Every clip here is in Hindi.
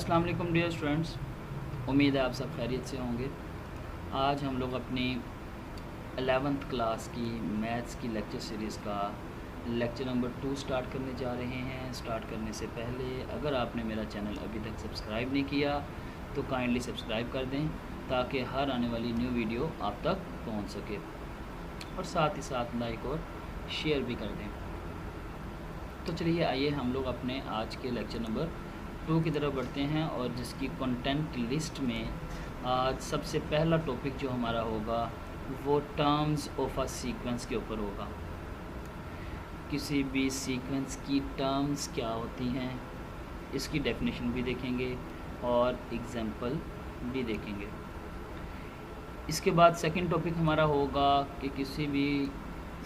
अस्सलाम वालेकुम डियर स्टूडेंट्स, उम्मीद है आप सब खैरियत से होंगे। आज हम लोग अपनी 11th क्लास की मैथ्स की लेक्चर सीरीज़ का लेक्चर नंबर 2 स्टार्ट करने जा रहे हैं। स्टार्ट करने से पहले अगर आपने मेरा चैनल अभी तक सब्सक्राइब नहीं किया तो काइंडली सब्सक्राइब कर दें ताकि हर आने वाली न्यू वीडियो आप तक पहुंच सके, और साथ ही साथ लाइक और शेयर भी कर दें। तो चलिए आइए हम लोग अपने आज के लेक्चर नंबर 2 की तरफ बढ़ते हैं, और जिसकी कंटेंट लिस्ट में आज सबसे पहला टॉपिक जो हमारा होगा वो टर्म्स ऑफ अ सीक्वेंस के ऊपर होगा। किसी भी सीक्वेंस की टर्म्स क्या होती हैं, इसकी डेफिनेशन भी देखेंगे और एग्जांपल भी देखेंगे। इसके बाद सेकंड टॉपिक हमारा होगा कि किसी भी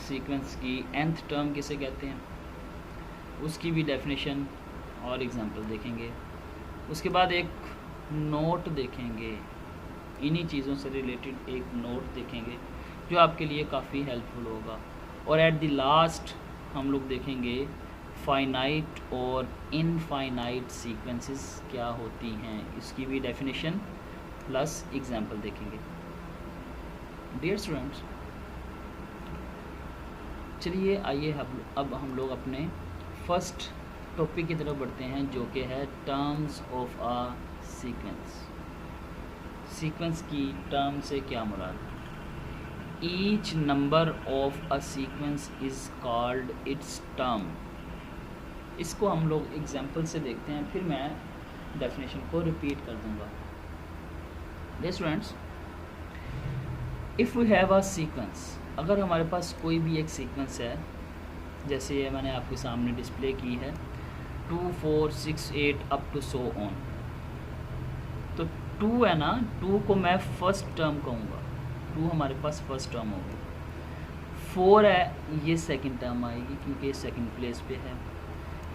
सीक्वेंस की nth टर्म किसे कहते हैं, उसकी भी डेफिनेशन और एग्जांपल देखेंगे। उसके बाद एक नोट देखेंगे, इन्हीं चीज़ों से रिलेटेड एक नोट देखेंगे जो आपके लिए काफ़ी हेल्पफुल होगा। और एट द लास्ट हम लोग देखेंगे फाइनाइट और इनफाइनाइट सीक्वेंसेस क्या होती हैं, इसकी भी डेफिनेशन प्लस एग्जांपल देखेंगे। डियर स्टूडेंट्स, चलिए आइए अब हम लोग अपने फर्स्ट टॉपिक की तरफ बढ़ते हैं जो कि है terms of a sequence. Sequence की टर्म से क्या मुराद है? Each number of a sequence is called its term. इसको हम लोग एग्जांपल से देखते हैं, फिर मैं डेफिनेशन को रिपीट कर दूंगा। Dear students, if we have a sequence, अगर हमारे पास कोई भी एक सीक्वेंस है, जैसे ये मैंने आपके सामने डिस्प्ले की है 2 4 6 8 अप टू सो ऑन। तो 2 है ना, 2 को मैं फर्स्ट टर्म कहूँगा, 2 हमारे पास फर्स्ट टर्म होगी। 4 है, ये सेकंड टर्म आएगी क्योंकि ये सेकंड प्लेस पे है।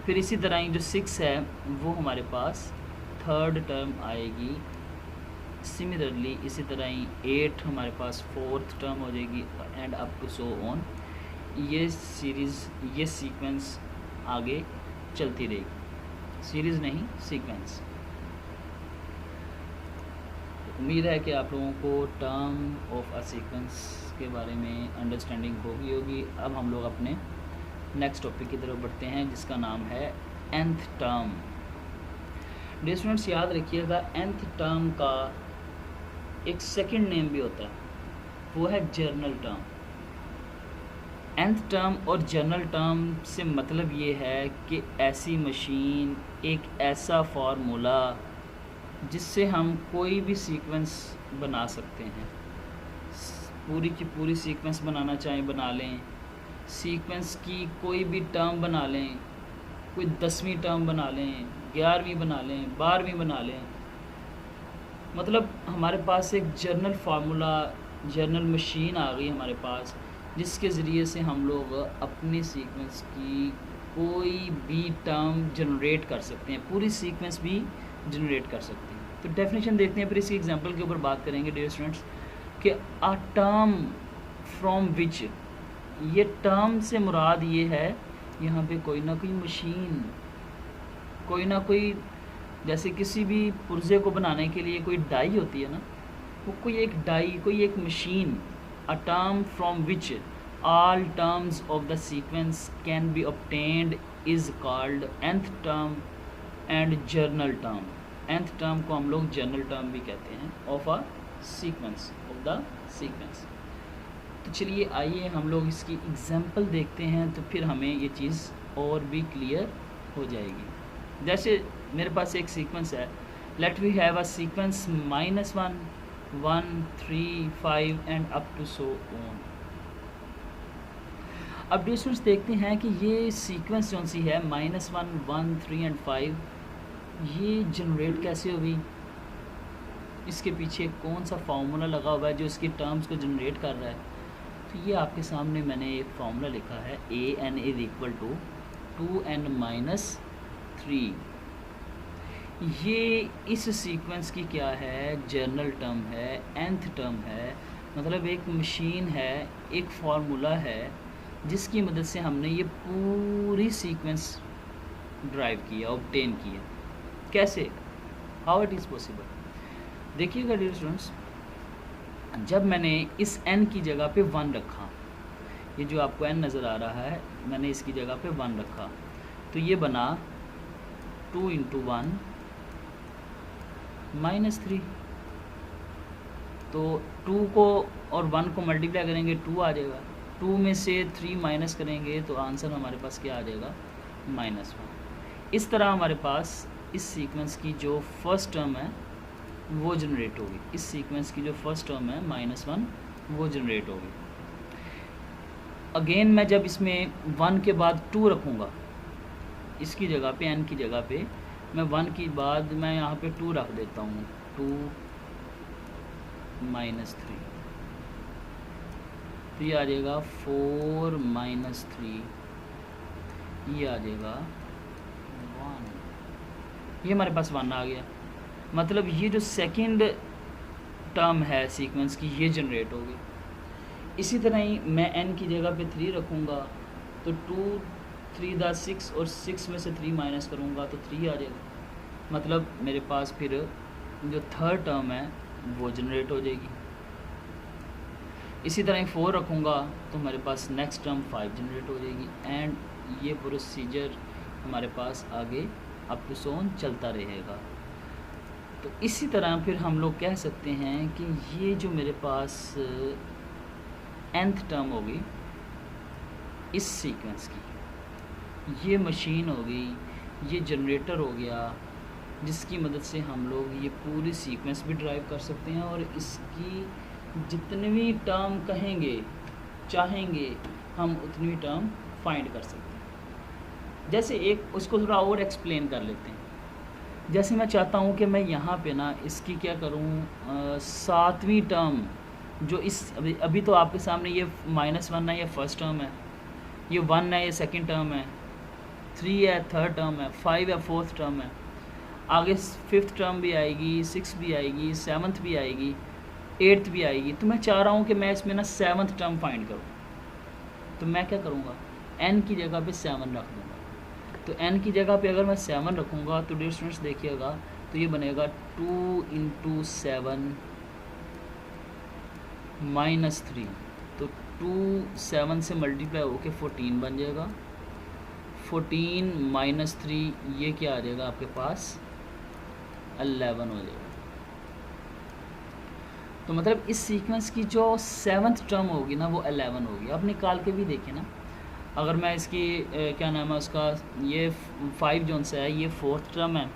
फिर इसी तरह ही जो 6 है वो हमारे पास थर्ड टर्म आएगी। सिमिलरली इसी तरह ही 8 हमारे पास फोर्थ टर्म हो जाएगी, and up to so on. ये सीक्वेंस आगे चलती रहेगी, सीरीज़ नहीं सीक्वेंस। उम्मीद है कि आप लोगों को टर्म ऑफ अ सीक्वेंस के बारे में अंडरस्टैंडिंग होगी। अब हम लोग अपने नेक्स्ट टॉपिक की तरफ बढ़ते हैं जिसका नाम है nth टर्म। डियर स्टूडेंट्स, याद रखिएगा nth टर्म का एक सेकंड नेम भी होता है, वो है जर्नल टर्म। nth टर्म और जनरल टर्म से मतलब ये है कि ऐसी मशीन, एक ऐसा फार्मूला जिससे हम कोई भी सीक्वेंस बना सकते हैं। पूरी की पूरी सीक्वेंस बनाना चाहें बना लें, सीक्वेंस की कोई भी टर्म बना लें, कोई 10वीं टर्म बना लें, 11वीं बना लें, 12वीं बना लें। मतलब हमारे पास एक जर्नल फार्मूला, जर्नल मशीन आ गई हमारे पास, जिसके ज़रिए से हम लोग अपनी सीक्वेंस की कोई भी टर्म जनरेट कर सकते हैं, पूरी सीक्वेंस भी जनरेट कर सकते हैं। तो डेफिनेशन देखते हैं, फिर इसके एग्जांपल के ऊपर बात करेंगे। डियर स्टूडेंट्स, कि अ टर्म फ्रॉम विच, ये टर्म से मुराद ये है यहाँ पे कोई ना कोई मशीन, कोई ना कोई, जैसे किसी भी पुर्जे को बनाने के लिए कोई डाई होती है ना, वो कोई एक डाई, कोई एक machine. A term from which all terms of the sequence can be obtained is called nth term and journal term. nth term को हम लोग journal term भी कहते हैं of a sequence, of the sequence. तो चलिए आइए हम लोग इसकी एग्जांपल देखते हैं, तो फिर हमें ये चीज़ और भी क्लियर हो जाएगी। जैसे मेरे पास एक सीक्वेंस है, let we have a sequence -1 1 3 5 and up to so on. अब डिस्टेंस देखते हैं कि ये सीक्वेंस कौन सी है, -1 1 3 एंड 5, ये जनरेट कैसे हुई, इसके पीछे कौन सा फार्मूला लगा हुआ है जो इसकी टर्म्स को जनरेट कर रहा है। तो ये आपके सामने मैंने एक फार्मूला लिखा है, an is equal to 2n - 3। ये इस सीक्वेंस की क्या है, जर्नल टर्म है, nth टर्म है। मतलब एक मशीन है, एक फार्मूला है जिसकी मदद से हमने ये पूरी सीक्वेंस ड्राइव किया, ऑब्टेन किया। कैसे? How it is possible? देखिएगा डियर स्टूडेंट्स, जब मैंने इस n की जगह पे 1 रखा, ये जो आपको n नज़र आ रहा है, मैंने इसकी जगह पे 1 रखा, तो ये बना 2 × 1 -3। तो 2 को और 1 को मल्टीप्लाई करेंगे 2 आ जाएगा, 2 में से 3 माइनस करेंगे तो आंसर हमारे पास क्या आ जाएगा? -1। इस तरह हमारे पास इस सीक्वेंस की जो फर्स्ट टर्म है वो जनरेट होगी, इस सीक्वेंस की जो फर्स्ट टर्म है -1 वो जनरेट होगी। अगेन मैं जब इसमें 1 के बाद 2 रखूँगा, इसकी जगह पे n की जगह पे मैं 1 की बाद मैं यहाँ पे 2 रख देता हूँ, 2 -3, तो ये आ जाएगा 4 -3, ये आ जाएगा 1, ये हमारे पास 1 आ गया। मतलब ये जो सेकंड टर्म है सीक्वेंस की ये जनरेट होगी। इसी तरह ही मैं n की जगह पे 3 रखूँगा तो 2 3 दा 6 और 6 में से 3 माइनस करूँगा तो 3 आ जाएगा। मतलब मेरे पास फिर जो थर्ड टर्म है वो जनरेट हो जाएगी। इसी तरह 4 रखूँगा तो हमारे पास नेक्स्ट टर्म 5 जनरेट हो जाएगी। एंड ये प्रोसीजर हमारे पास आगे अप टू सोन चलता रहेगा। तो इसी तरह फिर हम लोग कह सकते हैं कि ये जो मेरे पास nth टर्म होगी इस सीक्वेंस की, ये मशीन हो गई, ये जनरेटर हो गया, जिसकी मदद से हम लोग ये पूरी सीक्वेंस भी ड्राइव कर सकते हैं और इसकी जितनी भी टर्म कहेंगे चाहेंगे हम उतनी टर्म फाइंड कर सकते हैं। जैसे एक उसको थोड़ा और एक्सप्लेन कर लेते हैं। जैसे मैं चाहता हूँ कि मैं यहाँ पे ना इसकी क्या करूँ, 7वीं टर्म जो इस अभी तो आपके सामने ये -1 है, ये फर्स्ट टर्म है, ये 1 है, ये सेकंड टर्म है, 3 है थर्ड टर्म है, 5 है फोर्थ टर्म है, आगे 5th टर्म भी आएगी, 6 भी आएगी, 7th भी आएगी, 8th भी आएगी। तो मैं चाह रहा हूँ कि मैं इसमें ना 7th टर्म फाइंड करूँ। तो मैं क्या करूँगा, n की जगह पे 7 रख दूँगा। तो n की जगह पे अगर मैं 7 रखूँगा तो डियर स्टूडेंट्स देखिएगा तो ये बनेगा 2 × 7 -3। तो 2 7 से मल्टीप्लाई होके 14 बन जाएगा। 14 -3 ये क्या आ जाएगा आपके पास 11 हो जाएगा। तो मतलब इस सीक्वेंस की जो 7th टर्म होगी ना वो 11 होगी। अब निकाल के भी देखें ना, अगर मैं इसकी क्या नाम है उसका, ये 5 जोन से है, ये 4th टर्म है।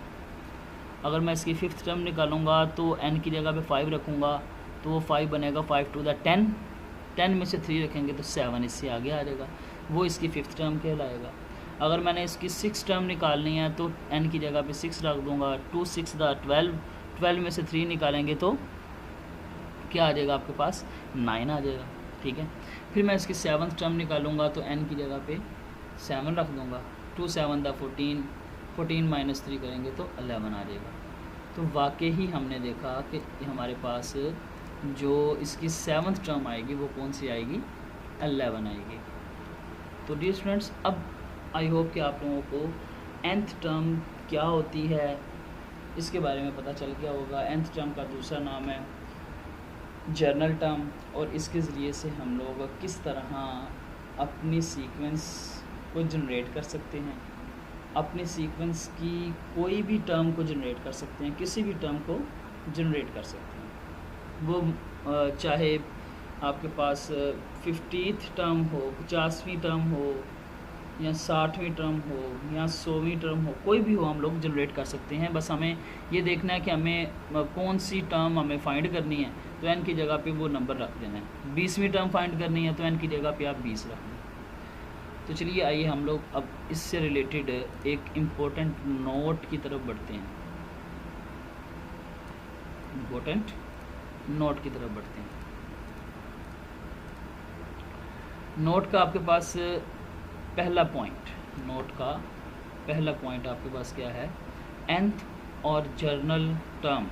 अगर मैं इसकी 5th टर्म निकालूंगा तो n की जगह पे 5 रखूँगा तो वो 5 बनेगा, 5 × 10, 10 में से 3 रखेंगे तो 7 इससे आगे आ जाएगा, वो इसकी 5th टर्म कहलाएगा। अगर मैंने इसकी 6th टर्म निकालनी है तो n की जगह पे 6 रख दूँगा, 2 6 दा 12, 12 में से 3 निकालेंगे तो क्या आ जाएगा आपके पास 9 आ जाएगा। ठीक है, फिर मैं इसकी 7th टर्म निकालूंगा तो n की जगह पे 7 रख दूंगा, 2 7 दा 14, 14 - 3 करेंगे तो 11 आ जाएगा। तो वाकई ही हमने देखा कि हमारे पास जो इसकी 7th टर्म आएगी वो कौन सी आएगी, 11 आएगी। तो डियर स्टूडेंट्स, अब आई होप कि आप लोगों को nth टर्म क्या होती है इसके बारे में पता चल गया होगा। nth टर्म का दूसरा नाम है जर्नल टर्म, और इसके ज़रिए से हम लोग किस तरह अपनी सीक्वेंस को जनरेट कर सकते हैं, अपने सीक्वेंस की कोई भी टर्म को जनरेट कर सकते हैं, किसी भी टर्म को जनरेट कर सकते हैं। वो चाहे आपके पास 50th टर्म हो, 50वीं टर्म हो, या 60वीं टर्म हो, या 100वीं टर्म हो, कोई भी हो हम लोग जनरेट कर सकते हैं। बस हमें ये देखना है कि हमें कौन सी टर्म हमें फाइंड करनी है, तो n की जगह पे वो नंबर रख देना है। 20वीं टर्म फाइंड करनी है तो n की जगह पे आप 20 रख दें। तो चलिए आइए हम लोग अब इससे रिलेटेड एक इम्पोर्टेंट नोट की तरफ बढ़ते हैं, इम्पोर्टेंट नोट की तरफ बढ़ते हैं। नोट का आपके पास पहला पॉइंट, नोट का पहला पॉइंट आपके पास क्या है, nth और general term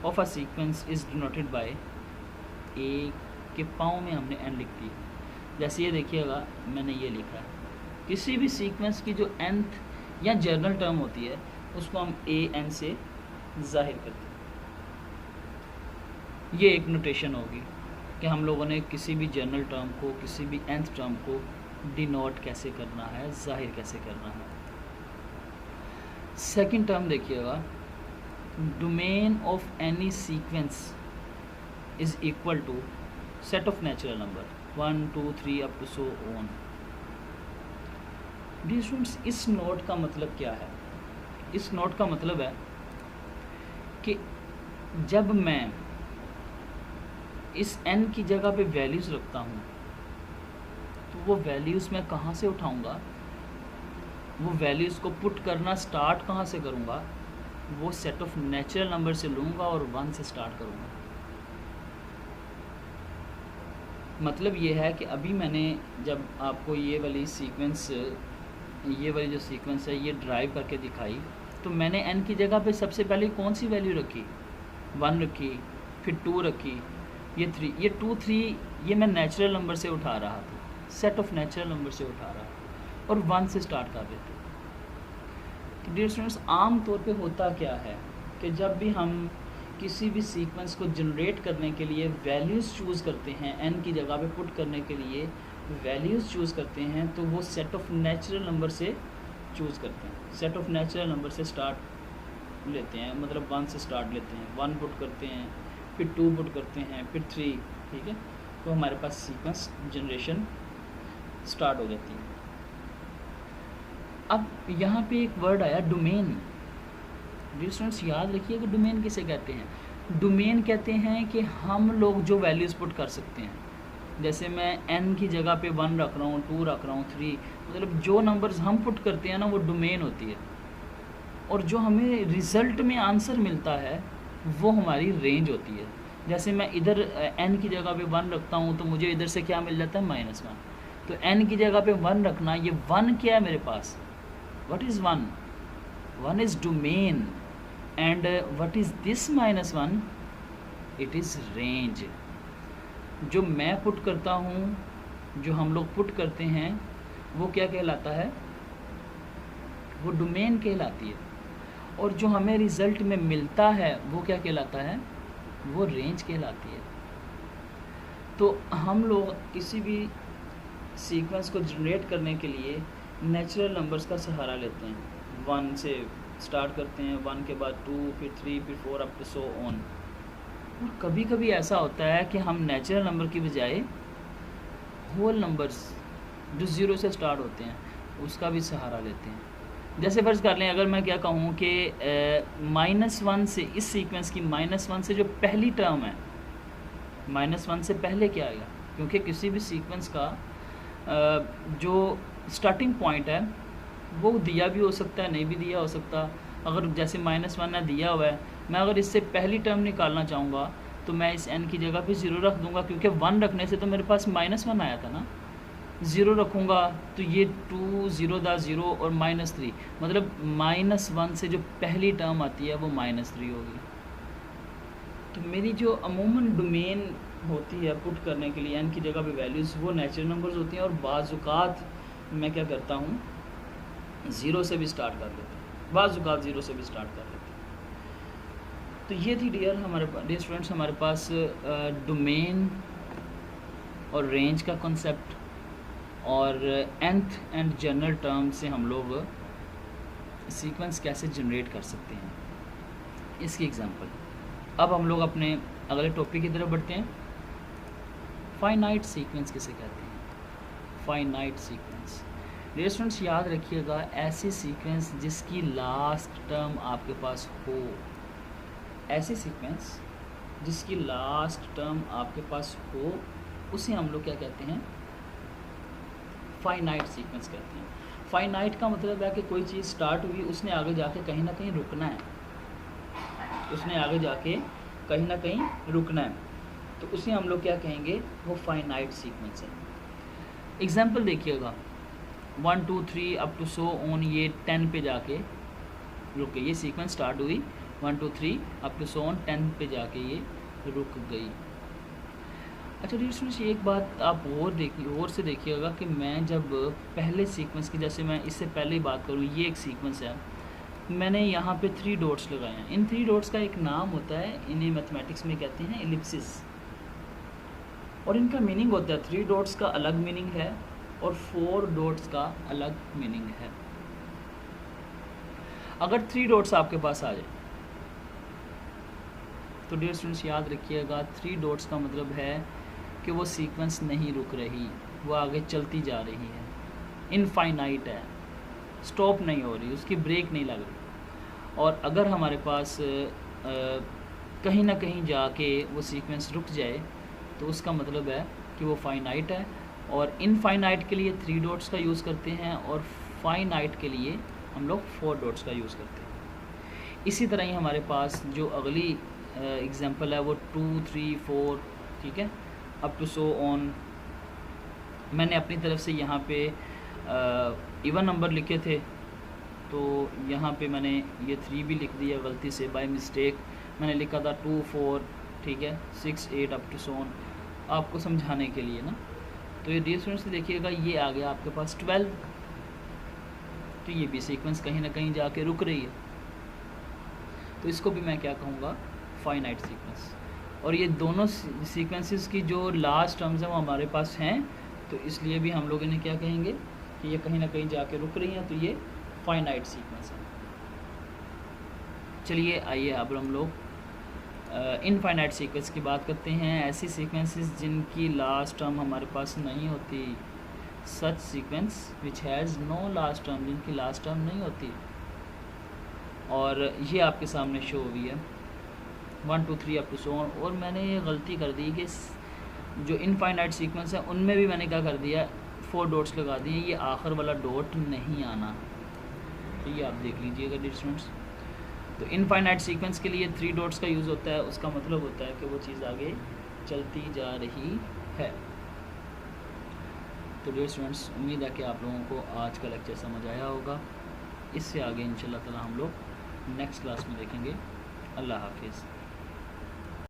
of a sequence is denoted by a के पाँव में हमने n लिख दी। जैसे ये देखिएगा मैंने ये लिखा है, किसी भी सीक्वेंस की जो nth या जर्नल टर्म होती है उसको हम a n से जाहिर करते हैं। ये एक नोटेशन होगी कि हम लोगों ने किसी भी जनरल टर्म को, किसी भी nth टर्म को डिनोट कैसे करना है, जाहिर कैसे करना है। सेकंड टर्म देखिएगा, domain of any sequence is equal to set of natural number 1 2 3 up to so on. Dear students, इस नोट का मतलब क्या है? इस नोट का मतलब है कि जब मैं इस n की जगह पे वैल्यूज़ रखता हूँ तो वो वैल्यूज़ मैं कहाँ से उठाऊँगा, वो वैल्यूज़ को पुट करना स्टार्ट कहाँ से करूँगा, वो सेट ऑफ नेचुरल नंबर से लूँगा और 1 से स्टार्ट करूँगा। मतलब ये है कि अभी मैंने जब आपको ये वाली जो सीक्वेंस है ये ड्राइव करके दिखाई, तो मैंने n की जगह पे सबसे पहले कौन सी वैल्यू रखी? 1 रखी, फिर 2 रखी, ये 3, ये 2 3 ये मैं नेचुरल नंबर से उठा रहा था, सेट ऑफ नेचुरल नंबर से उठा रहा था और 1 से स्टार्ट कर देते। तो डियर स्टूडेंट्स, आम तौर पे होता क्या है कि जब भी हम किसी भी सीक्वेंस को जनरेट करने के लिए वैल्यूज़ चूज़ करते हैं, n की जगह पे पुट करने के लिए वैल्यूज़ चूज़ करते हैं, तो वो सेट ऑफ नेचुरल नंबर से चूज़ करते हैं, सेट ऑफ नेचुरल नंबर से स्टार्ट लेते हैं, मतलब 1 से स्टार्ट लेते हैं, 1 पुट करते हैं, फिर 2 पुट करते हैं, फिर 3, ठीक है। तो हमारे पास सीक्वेंस जनरेशन स्टार्ट हो जाती है। अब यहाँ पे एक वर्ड आया डोमेन। डियर स्टूडेंट्स, याद रखिए कि डोमेन किसे कहते हैं? डोमेन कहते हैं कि हम लोग जो वैल्यूज़ पुट कर सकते हैं, जैसे मैं n की जगह पे 1 रख रहा हूँ, 2 रख रहा हूँ, 3, मतलब जो नंबर्स हम पुट करते हैं ना वो डोमेन होती है, और जो हमें रिज़ल्ट में आंसर मिलता है वो हमारी रेंज होती है। जैसे मैं इधर n की जगह पे 1 रखता हूँ तो मुझे इधर से क्या मिल जाता है? -1। तो n की जगह पे 1 रखना, ये 1 क्या है मेरे पास? What is 1? 1 is domain, and what is this -1? It is range. जो मैं पुट करता हूँ, जो हम लोग पुट करते हैं, वो क्या कहलाता है? वो डोमेन कहलाती है, और जो हमें रिज़ल्ट में मिलता है वो क्या कहलाता है? वो रेंज कहलाती है। तो हम लोग किसी भी सीक्वेंस को जनरेट करने के लिए नेचुरल नंबर्स का सहारा लेते हैं। 1 से स्टार्ट करते हैं, 1 के बाद 2, फिर 3, फिर 4 अप टू सो ऑन। और कभी कभी ऐसा होता है कि हम नेचुरल नंबर की बजाय होल नंबर्स जो 0 से स्टार्ट होते हैं उसका भी सहारा लेते हैं। जैसे फ़र्ज़ कर लें, अगर मैं क्या कहूँ कि -1 से, इस सीक्वेंस की -1 से जो पहली टर्म है, -1 से पहले क्या आएगा? क्योंकि किसी भी सीक्वेंस का जो स्टार्टिंग पॉइंट है वो दिया भी हो सकता है, नहीं भी दिया हो सकता। अगर जैसे -1 है दिया हुआ है, मैं अगर इससे पहली टर्म निकालना चाहूँगा तो मैं इस n की जगह पे 0 रख दूँगा, क्योंकि 1 रखने से तो मेरे पास -1 आया था ना। 0 रखूँगा तो ये 2 0 दा 0 और -3, मतलब -1 से जो पहली टर्म आती है वो -3 होगी। तो मेरी जो अमूमन डोमेन होती है पुट करने के लिए n की जगह पे वैल्यूज़, वो नेचुरल नंबर्स होती हैं, और बाज़-औक़ात मैं क्या करता हूँ, 0 से भी स्टार्ट कर देता हूँ, बाज़-औक़ात 0 से भी स्टार्ट कर देता हूँ। तो ये थी डियर स्टूडेंट्स हमारे पास डोमेन और रेंज का कॉन्सेप्ट, और nth एंड जनरल टर्म से हम लोग सीक्वेंस कैसे जनरेट कर सकते हैं, इसकी एग्जांपल। अब हम लोग अपने अगले टॉपिक की तरफ बढ़ते हैं। फाइनाइट सीक्वेंस किसे कहते हैं? फाइनाइट सीक्वेंस, डियर स्टूडेंट्स याद रखिएगा, ऐसी सीक्वेंस जिसकी लास्ट टर्म आपके पास हो, ऐसी सीक्वेंस जिसकी लास्ट टर्म आपके पास हो, उसे हम लोग क्या कहते हैं? फाइनाइट सीक्वेंस कहते हैं। फाइनाइट का मतलब है कि कोई चीज़ स्टार्ट हुई, उसने आगे जाके कहीं ना कहीं रुकना है, उसने आगे जाके कहीं ना कहीं रुकना है, तो उसे हम लोग क्या कहेंगे? वो फाइनाइट सीक्वेंस है। एग्जांपल देखिएगा, 1 2 3 अप टू सो ऑन, ये 10 पे जाके रुक गई, ये सीक्वेंस स्टार्ट हुई 1 2 3 अप टू सो ऑन, 10 पे जाके ये रुक गई। अच्छा डियर स्टूडेंट्स, एक बात आप और से देखिएगा कि मैं जब पहले सीक्वेंस की, जैसे मैं इससे पहले ही बात करूँ, ये एक सीक्वेंस है, मैंने यहाँ पे 3 डॉट्स लगाए हैं। इन 3 डॉट्स का एक नाम होता है, इन्हें मैथमेटिक्स में कहते हैं एलिप्सिस, और इनका मीनिंग होता है 3 डॉट्स का अलग मीनिंग है और 4 डॉट्स का अलग मीनिंग है। अगर 3 डॉट्स आपके पास आ जाए तो डियर स्टूडेंट्स याद रखिएगा 3 डॉट्स का मतलब है कि वो सीक्वेंस नहीं रुक रही, वो आगे चलती जा रही है, इनफाइनाइट है, स्टॉप नहीं हो रही, उसकी ब्रेक नहीं लग रही। और अगर हमारे पास कहीं ना कहीं जाके वो सीक्वेंस रुक जाए तो उसका मतलब है कि वो फाइनाइट है। और इनफाइनाइट के लिए 3 डॉट्स का यूज़ करते हैं और फाइनाइट के लिए हम लोग 4 डॉट्स का यूज़ करते हैं। इसी तरह ही हमारे पास जो अगली एग्जांपल है वो 2, 3, 4, ठीक है, अप टू सो ऑन। मैंने अपनी तरफ से यहाँ पे इवन नंबर लिखे थे, तो यहाँ पे मैंने ये 3 भी लिख दिया गलती से, बाय मिस्टेक मैंने लिखा था 2, 4, ठीक है, 6, 8 अप टू सो ऑन, आपको समझाने के लिए ना। तो ये डियर स्टूडेंट्स देखिएगा ये आ गया आपके पास 12, तो ये भी सीक्वेंस कहीं ना कहीं जाके रुक रही है, तो इसको भी मैं क्या कहूँगा, फाइनाइट सीक्वेंस। और ये दोनों सीक्वेंसेस की जो लास्ट टर्म्स हैं वो हमारे पास हैं, तो इसलिए भी हम लोग इन्हें क्या कहेंगे कि ये कहीं ना कहीं जाके रुक रही हैं, तो ये फाइनाइट सीक्वेंस है। चलिए आइए अब हम लोग इनफाइनाइट सीक्वेंस की बात करते हैं। ऐसी सीक्वेंसेस जिनकी लास्ट टर्म हमारे पास नहीं होती, such sequence which has no last term, जिनकी लास्ट टर्म नहीं होती। और ये आपके सामने शो हुई है 1, 2, 3 अप टू सो ऑन। और मैंने ये गलती कर दी कि जो इनफाइनाइट सीक्वेंस है उनमें भी मैंने क्या कर दिया, 4 डॉट्स लगा दिए, ये आखिर वाला डॉट नहीं आना, तो ये आप देख लीजिएगा डियर स्टूडेंट्स। तो इनफाइनाइट सीक्वेंस के लिए 3 डॉट्स का यूज़ होता है, उसका मतलब होता है कि वो चीज़ आगे चलती जा रही है। तो डियर स्टूडेंट्स उम्मीद है कि आप लोगों को आज का लेक्चर समझ आया होगा। इससे आगे इंशाल्लाह ताला हम लोग नेक्स्ट क्लास में देखेंगे। अल्लाह हाफिज़।